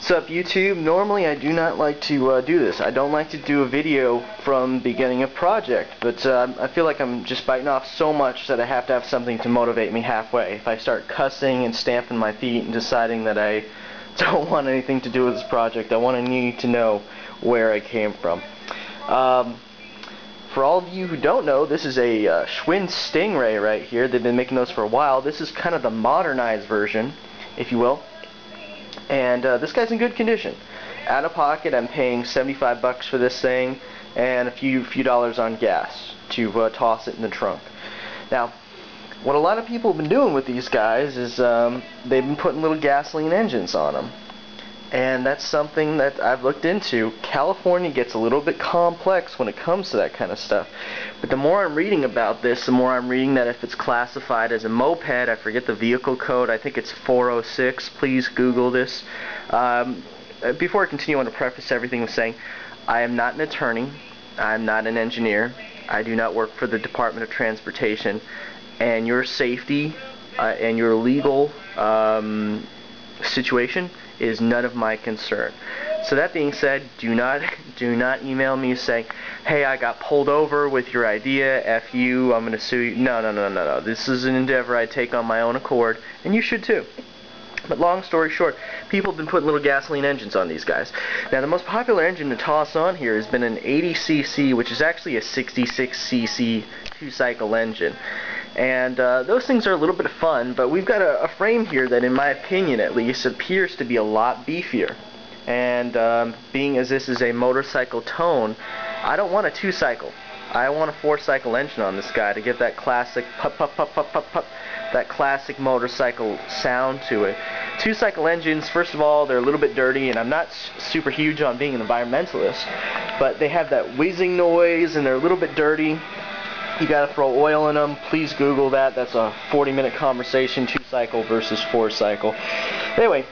What's up, YouTube? Normally I do not like to do this. I don't like to do a video from beginning of project, but I feel like I'm just biting off so much that I have to have something to motivate me halfway. If I start cussing and stamping my feet and deciding that I don't want anything to do with this project, I want to need to know where I came from. For all of you who don't know, this is a Schwinn Stingray right here. They've been making those for a while. This is kind of the modernized version, if you will. And this guy's in good condition. Out of pocket, I'm paying 75 bucks for this thing and a few dollars on gas to toss it in the trunk. Now, what a lot of people have been doing with these guys is they've been putting little gasoline engines on them. And that's something that I've looked into. California gets a little bit complex when it comes to that kind of stuff. But the more I'm reading about this, the more I'm reading that if it's classified as a moped, I forget the vehicle code, I think it's 406, please Google this. Before I continue, I want to preface everything with saying, I am not an attorney, I'm not an engineer, I do not work for the Department of Transportation, and your safety and your legal situation is none of my concern. So that being said, do not email me saying, hey, I got pulled over with your idea, F you, I'm going to sue you. No. This is an endeavor I take on my own accord, and you should too. But long story short, people have been putting little gasoline engines on these guys. Now, the most popular engine to toss on here has been an 80cc, which is actually a 66cc two-cycle engine. And those things are a little bit of fun, but we've got a frame here that, in my opinion at least, appears to be a lot beefier. And being as this is a motorcycle tone, I don't want a two-cycle. I want a four-cycle engine on this guy to give that classic pup, that classic motorcycle sound to it. Two-cycle engines, first of all, they're a little bit dirty, and I'm not super huge on being an environmentalist, but they have that whizzing noise, and they're a little bit dirty. You gotta throw oil in them. Please Google that. That's a 40-minute conversation, two-cycle versus four-cycle. Anyway,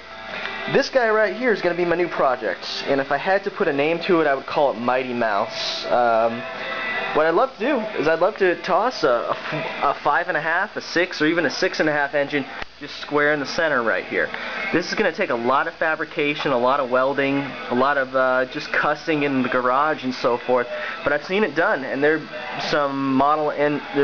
this guy right here is gonna be my new project, and if I had to put a name to it, I would call it Mighty Mouse. What I'd love to do is I'd love to toss a 5.5, a 6, or even a 6.5 engine just square in the center right here. This is going to take a lot of fabrication, a lot of welding, a lot of just cussing in the garage and so forth. But I've seen it done, and there's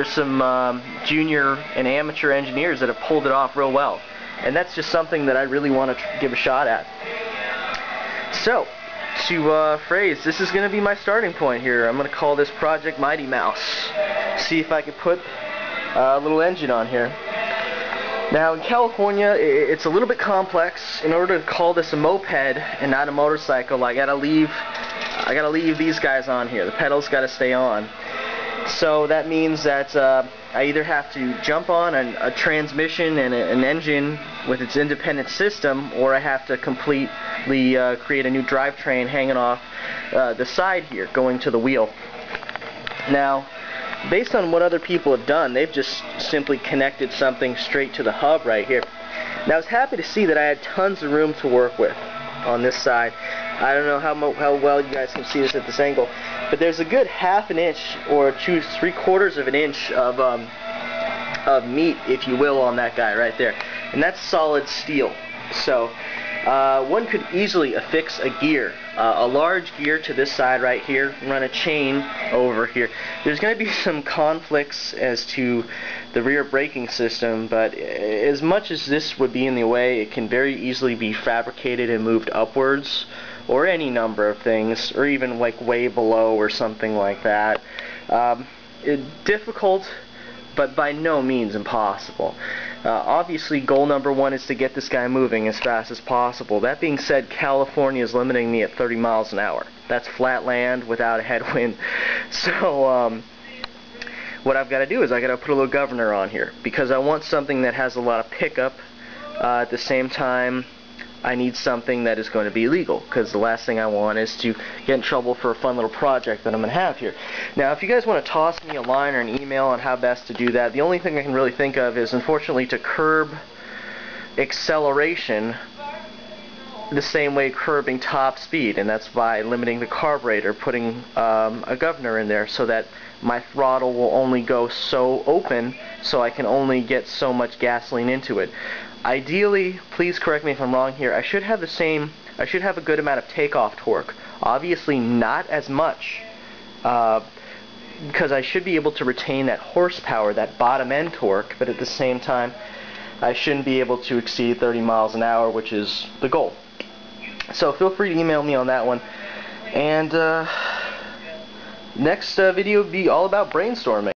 some junior and amateur engineers that have pulled it off real well. And that's just something that I really want to give a shot at. So, to phrase, this is going to be my starting point here. I'm going to call this project Mighty Mouse. See if I can put a little engine on here. Now in California, it's a little bit complex. In order to call this a moped and not a motorcycle, I gotta leave these guys on here. The pedals gotta stay on. So that means that I either have to jump on a transmission and an engine with its independent system, or I have to completely create a new drivetrain hanging off the side here, going to the wheel. Now, based on what other people have done, they've just simply connected something straight to the hub right here. Now, I was happy to see that I had tons of room to work with on this side. I don't know how well you guys can see this at this angle, but there's a good 1/2 inch or 3/4 of an inch of meat, if you will, on that guy right there. And that's solid steel. So one could easily affix a gear, a large gear to this side right here, run a chain over here. There's going to be some conflicts as to the rear braking system, but as much as this would be in the way, it can very easily be fabricated and moved upwards, or any number of things, or even like way below or something like that. Difficult, but by no means impossible. Obviously, goal number one is to get this guy moving as fast as possible. That being said, California is limiting me at 30 miles an hour. That's flat land without a headwind. So what I've got to do is I got to put a little governor on here, because I want something that has a lot of pickup. At the same time, I need something that is going to be legal, because the last thing I want is to get in trouble for a fun little project that I'm going to have here. Now, if you guys want to toss me a line or an email on how best to do that, the only thing I can really think of is, unfortunately, to curb acceleration the same way curbing top speed, and that's by limiting the carburetor, putting a governor in there so that my throttle will only go so open, so I can only get so much gasoline into it. Ideally, please correct me if I'm wrong here, I should have a good amount of takeoff torque. Obviously not as much, because I should be able to retain that horsepower, that bottom end torque, but at the same time I shouldn't be able to exceed 30 miles an hour, which is the goal. So feel free to email me on that one. And next video will be all about brainstorming.